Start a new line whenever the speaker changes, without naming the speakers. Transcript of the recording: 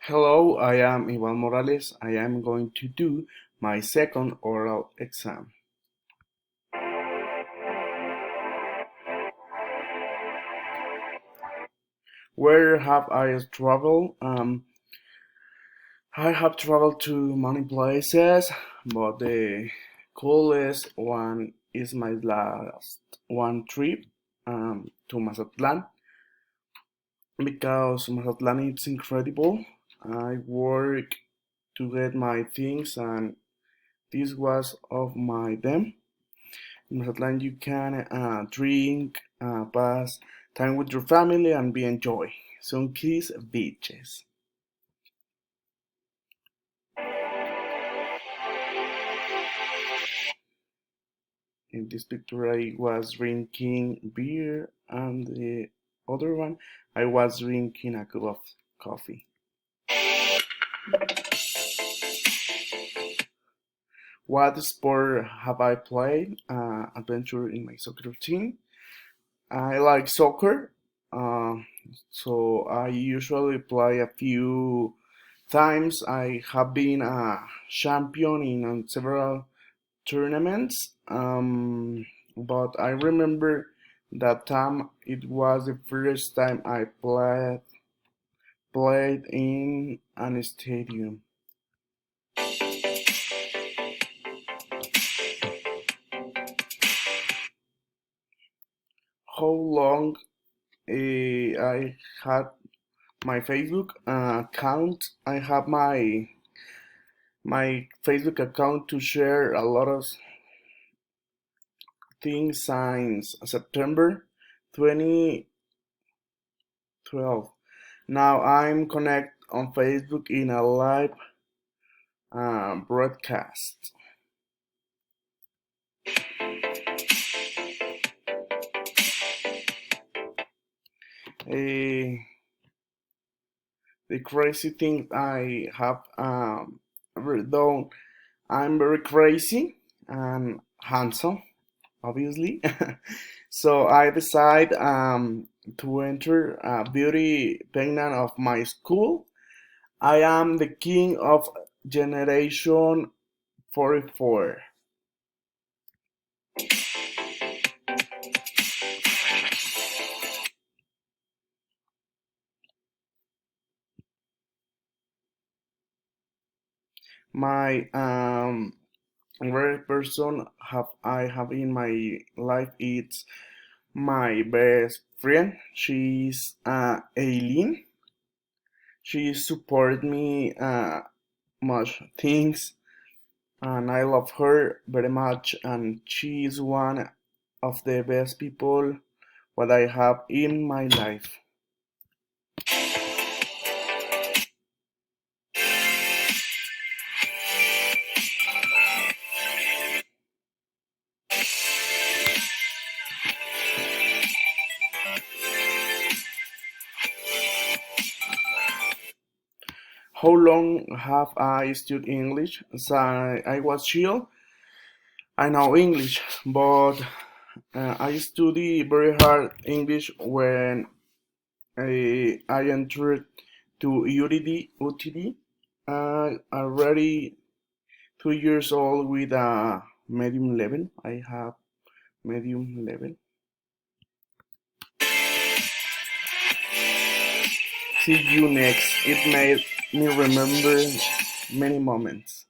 Hello, I am Ivan Morales. I am going to do my second oral exam. Where have I traveled? I have traveled to many places, but the coolest one is my last one trip to Mazatlan because Mazatlan is incredible. I work to get my things, and this was of my them. In Mazatlan, you can drink, pass time with your family, and be enjoy some kiss beaches. In this picture, I was drinking beer, and the other one, I was drinking a cup of coffee. What sport have I played? Adventure in my soccer team. I like soccer, uh, so I usually play a few times. I have been a champion in several tournaments, but I remember that time it was the first time I played in an stadium. How long I had my Facebook account? I have my Facebook account to share a lot of things since September 2012. Now I'm connected on Facebook in a live broadcast. Eh, the crazy thing I have ever done, I'm very crazy and handsome, obviously. So I decide to enter a beauty pageant of my school. I am the king of Generation 44. My rare person have I have in my life is my best friend. She's Aileen. She support me much things, and I love her very much. And she is one of the best people what I have in my life. How long have I studied English? Since I was chill, I know English, but I study very hard English when I entered to UTD. Already 2 years old with a medium level. I have medium level. See you next. It made me remember many moments.